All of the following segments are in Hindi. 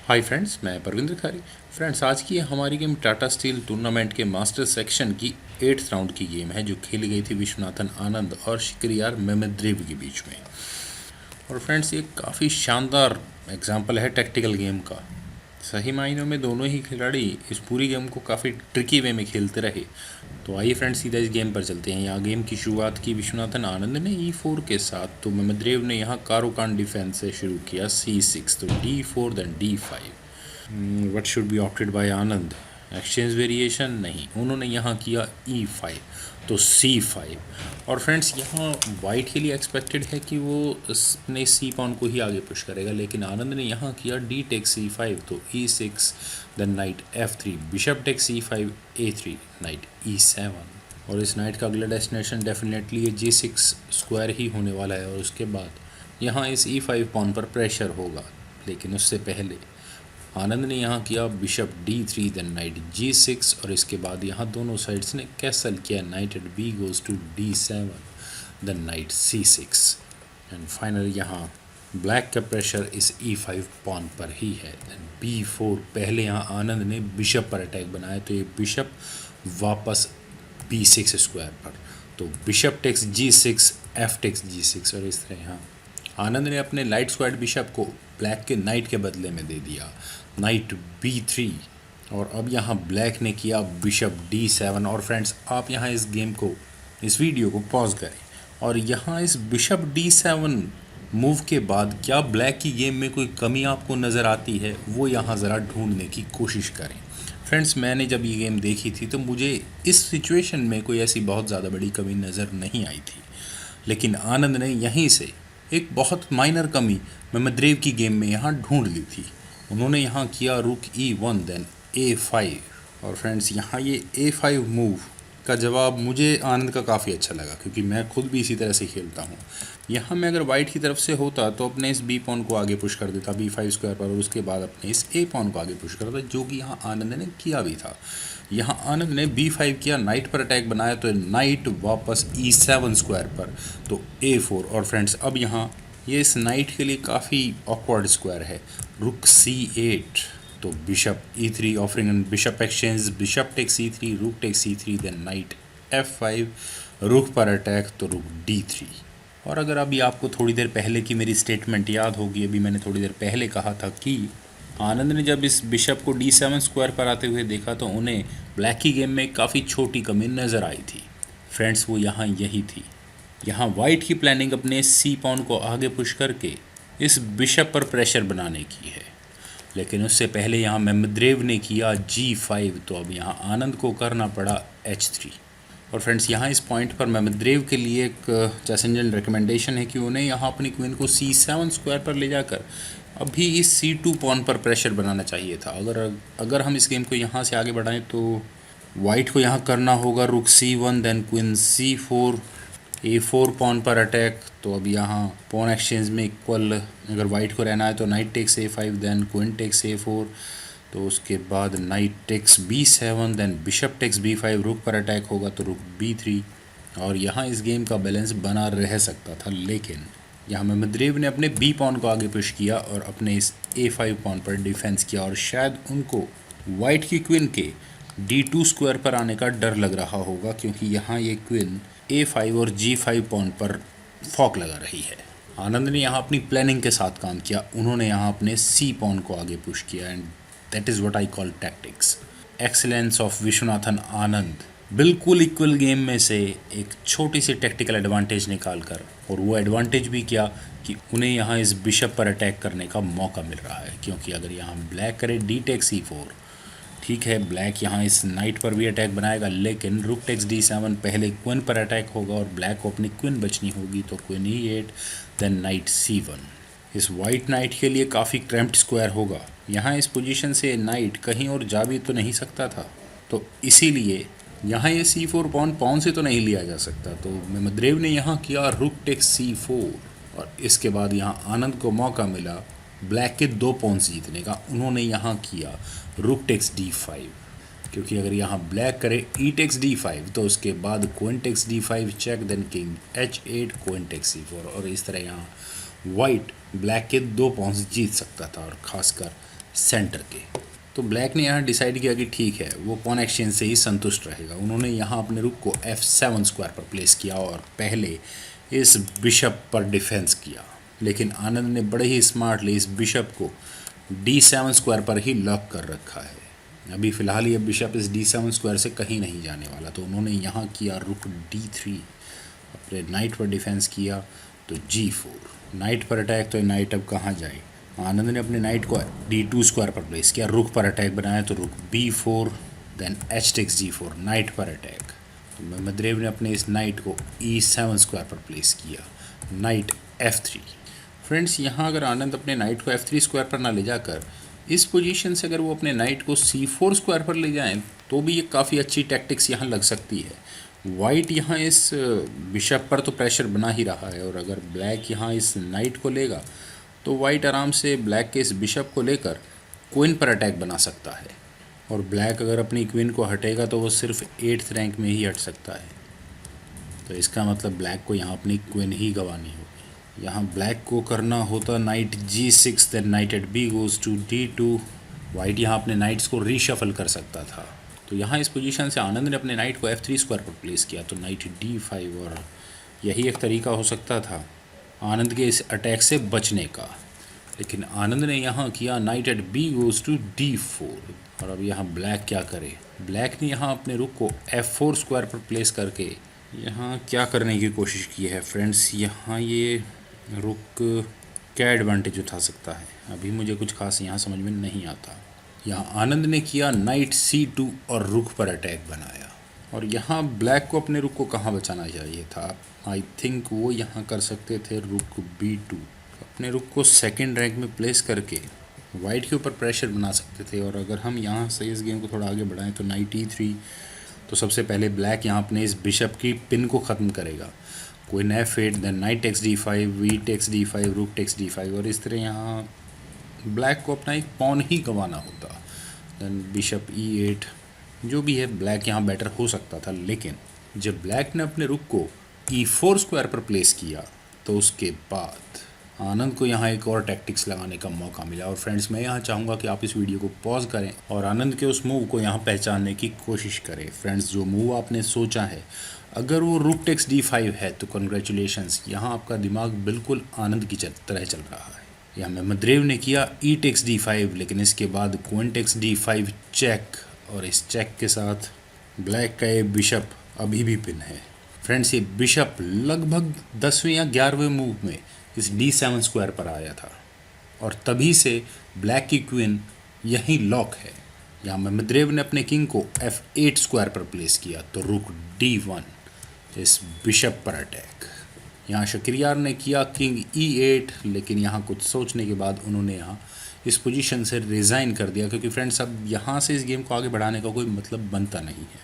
हाय फ्रेंड्स, मैं परविंद्र खारी। फ्रेंड्स, आज की हमारी गेम टाटा स्टील टूर्नामेंट के मास्टर सेक्शन की 8th राउंड की गेम है, जो खेली गई थी विश्वनाथन आनंद और शिकरियार मेमेद्रेव के बीच में। और फ्रेंड्स, ये काफ़ी शानदार एग्जाम्पल है टैक्टिकल गेम का। सही मायनों में दोनों ही खिलाड़ी इस पूरी गेम को काफ़ी ट्रिकी वे में खेलते रहे। तो आइए फ्रेंड्स, सीधा इस गेम पर चलते हैं। यहाँ गेम की शुरुआत की विश्वनाथन आनंद ने E4 के साथ, तो मेमेद्रेव ने यहाँ कारोकान डिफेंस से शुरू किया C6, तो D4 then D5। What should be opted by Anand? Exchange variation नहीं, उन्होंने यहाँ किया E5, तो C5। और फ्रेंड्स, यहाँ वाइट के लिए एक्सपेक्टेड है कि वो अपने सी पॉन को ही आगे पुश करेगा, लेकिन आनंद ने यहाँ किया D टेक C5, तो E6 then knight F3, bishop take C5 A3, knight E7। और इस नाइट का अगला डेस्टिनेशन डेफिनेटली ये G6 स्क्वायर ही होने वाला है। और उसके बाद यहाँ इस E5 पॉन पर प्रेशर होगा, लेकिन उससे पहले आनंद ने यहाँ किया bishop D3 then night G6। और इसके बाद यहाँ दोनों साइड्स ने कैसल किया, knight at B goes to D7 then knight C6। And final यहाँ ब्लैक का प्रेशर इस E5 पॉन पर ही है। देन B4, पहले यहाँ आनंद ने बिशप पर अटैक बनाया, तो ये बिशप वापस B6 स्क्वायर पर, तो bishop takes G6, F takes G6। और इस तरह यहाँ आनंद ने अपने लाइट स्क्वायर्ड बिशप को ब्लैक के नाइट के बदले में दे दिया, नाइट B3। और अब यहाँ ब्लैक ने किया बिशप D7। और फ्रेंड्स, आप यहाँ इस गेम को, इस वीडियो को पॉज करें और यहाँ इस बिशप D7 मूव के बाद क्या ब्लैक की गेम में कोई कमी आपको नज़र आती है, वो यहाँ ज़रा ढूंढने की कोशिश करें। फ्रेंड्स, मैंने जब ये गेम देखी थी तो मुझे इस सिचुएशन में कोई ऐसी बहुत ज़्यादा बड़ी कमी नज़र नहीं आई थी, लेकिन आनंद ने यहीं से एक बहुत माइनर कमी मेमेद्रेव की गेम में यहाँ ढूंढ ली थी। उन्होंने यहाँ किया रुक E1 देन A5। और फ्रेंड्स, यहाँ ये A5 मूव का जवाब मुझे आनंद का काफ़ी अच्छा लगा, क्योंकि मैं खुद भी इसी तरह से खेलता हूँ। यहाँ मैं अगर वाइट की तरफ से होता तो अपने इस B पॉन को आगे पुश कर देता B5 स्क्वायर पर, और उसके बाद अपने इस A पॉन को आगे पुश करता, जो कि यहाँ आनंद ने किया भी था। यहाँ आनंद ने B5 किया, नाइट पर अटैक बनाया, तो नाइट वापस E7 स्क्वायर पर, तो A4। और फ्रेंड्स, अब यहाँ ये इस नाइट के लिए काफ़ी ऑकवर्ड स्क्वायर है, रुक C8, तो bishop E3 offering and bishop exchange, bishop take C3, rook take C3 then night F5, रुक पर अटैक, तो रुक D3। और अगर अभी आपको थोड़ी देर पहले की मेरी स्टेटमेंट याद होगी, अभी मैंने थोड़ी देर पहले कहा था कि आनंद ने जब इस बिशप को D7 स्क्वायर पर आते हुए देखा तो उन्हें ब्लैक की गेम में काफ़ी छोटी कमी नज़र आई थी। फ्रेंड्स, वो यहाँ यही थी। यहाँ वाइट की प्लानिंग अपने सी पॉन को आगे पुश करके इस बिशप पर प्रेशर बनाने की है, लेकिन उससे पहले यहाँ मेमेद्रेव ने किया G5, तो अब यहाँ आनंद को करना पड़ा H3। और फ्रेंड्स, यहाँ इस पॉइंट पर मेमेद्रेव के लिए एक चैसेंजन रिकमेंडेशन है कि उन्हें यहाँ अपनी क्वीन को C7 स्क्वायर पर ले जाकर अभी इस C2 पॉन पर प्रेशर बनाना चाहिए था। अगर हम इस गेम को यहाँ से आगे बढ़ाएं तो वाइट को यहाँ करना होगा rook C1 then queen C4, A4 pawn पर अटैक, तो अब यहाँ पॉन एक्सचेंज में इक्वल अगर वाइट को रहना है तो knight takes A5 then queen takes A4, तो उसके बाद knight takes B7 then bishop takes B5, rook पर अटैक होगा तो रुक B3। और यहाँ इस गेम का बैलेंस बना रह सकता था, लेकिन यहाँ मेमेद्रेव ने अपने B पॉन को आगे पुश किया और अपने इस A5 पॉन पर डिफेंस किया, और शायद उनको वाइट की क्वीन के D2 स्क्वायर पर आने का डर लग रहा होगा, क्योंकि यहाँ ये क्वीन A5 और G5 पॉन पर फॉक लगा रही है। आनंद ने यहाँ अपनी प्लानिंग के साथ काम किया, उन्होंने यहाँ अपने C पॉन को आगे पुश किया, and that is what I call tactics. Excellence of Viswanathan Anand, बिल्कुल इक्वल गेम में से एक छोटी सी टेक्टिकल एडवांटेज निकाल कर, और वो एडवांटेज भी क्या कि उन्हें यहाँ इस बिशप पर अटैक करने का मौका मिल रहा है। क्योंकि अगर यहाँ ब्लैक करे D टेक C4, ठीक है, ब्लैक यहाँ इस नाइट पर भी अटैक बनाएगा, लेकिन रुक टेक्स D7, पहले क्वीन पर अटैक होगा और ब्लैक को अपनी क्वीन बचनी होगी, तो queen E8 then night C1। इस वाइट नाइट के लिए काफ़ी क्रैम्प्ड स्क्वायर होगा। यहाँ इस पोजीशन से नाइट कहीं और जा भी तो नहीं सकता था, तो इसीलिए यहाँ ये C4 पॉन से तो नहीं लिया जा सकता, तो मेमेद्रेव ने यहाँ किया रुक टेक्स C4। और इसके बाद यहाँ आनंद को मौका मिला ब्लैक के 2 पॉन्स जीतने का, उन्होंने यहाँ किया रुक टेक्स D5, क्योंकि अगर यहाँ ब्लैक करे E टेक्स D5 तो उसके बाद queen takes D5 check, then king H8, queen takes C4, और इस तरह यहाँ वाइट ब्लैक के 2 पॉन्स जीत सकता था। और ख़ासकर सेंटर के। तो ब्लैक ने यहाँ डिसाइड किया कि ठीक है, वो पॉन एक्सचेंज से ही संतुष्ट रहेगा। उन्होंने यहाँ अपने रुक को F7 स्क्वायर पर प्लेस किया और पहले इस बिशप पर डिफेंस किया, लेकिन आनंद ने बड़े ही स्मार्टली इस बिशप को D7 स्क्वायर पर ही लॉक कर रखा है। अभी फ़िलहाल ये बिशप इस D7 स्क्वायर से कहीं नहीं जाने वाला। तो उन्होंने यहाँ किया रुक D3, अपने नाइट पर डिफेंस किया तो G4, नाइट पर अटैक। तो नाइट अब कहाँ जाए? आनंद ने अपने नाइट को D2 स्क्वायर पर प्लेस किया, रुक पर अटैक बनाया तो rook B4, then H takes G4, knight पर अटैक। तो मेमद्रेव ने अपने इस नाइट को E7 स्क्वायर पर प्लेस किया, नाइट F3। फ्रेंड्स, यहाँ अगर आनंद अपने नाइट को F3 स्क्वायर पर ना ले जाकर इस पोजीशन से अगर वो अपने नाइट को C4 स्क्वायर पर ले जाएं तो भी ये काफ़ी अच्छी टैक्टिक्स यहाँ लग सकती है। वाइट यहाँ इस बिशप पर तो प्रेशर बना ही रहा है, और अगर ब्लैक यहाँ इस नाइट को लेगा तो वाइट आराम से ब्लैक के इस बिशप को लेकर क्वीन पर अटैक बना सकता है। और ब्लैक अगर अपनी क्वीन को हटेगा तो वो सिर्फ 8th रैंक में ही हट सकता है। तो इसका मतलब ब्लैक को यहाँ अपनी क्वीन ही गंवानी होगी। यहाँ ब्लैक को करना होता knight G6, then knight at B goes to D2। White यहाँ अपने नाइट्स को रीशफल कर सकता था। तो यहाँ इस पोजीशन से आनंद ने अपने नाइट को F3 स्क्वायर पर प्लेस किया तो नाइट D5, और यही एक तरीका हो सकता था आनंद के इस अटैक से बचने का। लेकिन आनंद ने यहाँ किया knight at B goes to D4। और अब यहाँ ब्लैक क्या करे? ब्लैक ने यहाँ अपने रुक को F4 स्क्वायर पर प्लेस करके यहाँ क्या करने की कोशिश की है फ्रेंड्स? यहाँ ये रुक क्या एडवांटेज उठा सकता है? अभी मुझे कुछ खास यहाँ समझ में नहीं आता। यहाँ आनंद ने किया नाइट C2 और रुक पर अटैक बनाया, और यहाँ ब्लैक को अपने रुक को कहाँ बचाना चाहिए था? आई थिंक वो यहाँ कर सकते थे रुक B2, अपने रुक को सेकंड रैंक में प्लेस करके वाइट के ऊपर प्रेशर बना सकते थे। और अगर हम यहाँ से इस गेम को थोड़ा आगे बढ़ाएं तो नाइट E3, तो सबसे पहले ब्लैक यहाँ अपने इस बिशप की पिन को ख़त्म करेगा, queen F8, then knight takes D5, V takes D5, rook takes D5, और इस तरह यहाँ ब्लैक को अपना एक पॉन ही गंवाना होता। देन बिशप E8, जो भी है ब्लैक यहाँ बेटर हो सकता था। लेकिन जब ब्लैक ने अपने रुक को E4 स्क्वायर पर प्लेस किया तो उसके बाद आनंद को यहाँ एक और टैक्टिक्स लगाने का मौका मिला। और फ्रेंड्स, मैं यहाँ चाहूँगा कि आप इस वीडियो को पॉज करें और आनंद के उस मूव को यहाँ पहचानने की कोशिश करें। फ्रेंड्स, जो मूव आपने सोचा है, अगर वो रुक टेक्स D5 है तो कंग्रेचुलेशंस, यहाँ आपका दिमाग बिल्कुल आनंद की तरह चल रहा है। यहाँ मेमद्रेव ने किया E टेक्स D5, लेकिन इसके बाद क्वीन टेक्स D5 चेक, और इस चेक के साथ ब्लैक का ये बिशप अभी भी पिन है। फ्रेंड्स, ये बिशप लगभग 10वें या 11वें मूव में इस D7 स्क्वायर पर आया था, और तभी से ब्लैक की क्वीन यहीं लॉक है। यहाँ मेमद्रेव ने अपने किंग को F8 स्क्वायर पर प्लेस किया तो रुक D1, इस बिशप पर अटैक। यहाँ शक्रियार ने किया किंग E8, लेकिन यहाँ कुछ सोचने के बाद उन्होंने यहाँ इस पोजीशन से रिज़ाइन कर दिया, क्योंकि फ्रेंड्स अब यहाँ से इस गेम को आगे बढ़ाने का कोई मतलब बनता नहीं है,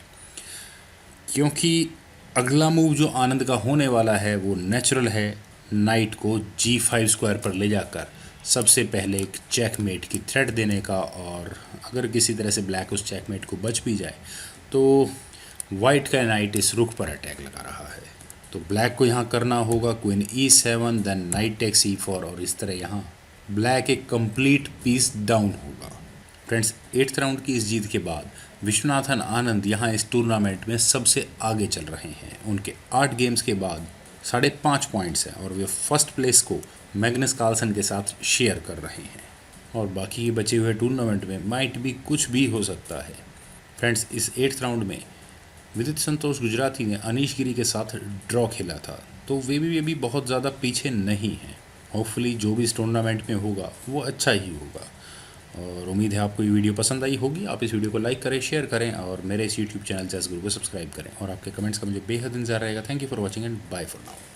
क्योंकि अगला मूव जो आनंद का होने वाला है वो नेचुरल है, नाइट को G5 स्क्वायर पर ले जाकर सबसे पहले एक चेकमेट की थ्रेट देने का। और अगर किसी तरह से ब्लैक उस चेकमेट को बच भी जाए तो वाइट का नाइट इस रुक पर अटैक लगा रहा है, तो ब्लैक को यहाँ करना होगा queen E7, then knight takes E4, और इस तरह यहाँ ब्लैक एक कंप्लीट पीस डाउन होगा। फ्रेंड्स, 8th राउंड की इस जीत के बाद विश्वनाथन आनंद यहाँ इस टूर्नामेंट में सबसे आगे चल रहे हैं। उनके 8 गेम्स के बाद 5.5 पॉइंट्स हैं, और वे फर्स्ट प्लेस को मैग्नस कार्लसन के साथ शेयर कर रहे हैं। और बाकी के बचे हुए टूर्नामेंट में माइट भी कुछ भी हो सकता है। फ्रेंड्स, इस 8th राउंड में विदित संतोष गुजराती ने अनीश गिरी के साथ ड्रॉ खेला था, तो वे भी बहुत ज़्यादा पीछे नहीं हैं। होपफुली जो भी इस टूर्नामेंट में होगा वो अच्छा ही होगा, और उम्मीद है आपको ये वीडियो पसंद आई होगी। आप इस वीडियो को लाइक करें, शेयर करें, और मेरे इस यूट्यूब चैनल जैस गुरु को सब्सक्राइब करें, और आपके कमेंट्स का मुझे बेहद इंतजार रहेगा। Thank you for watching and bye for now.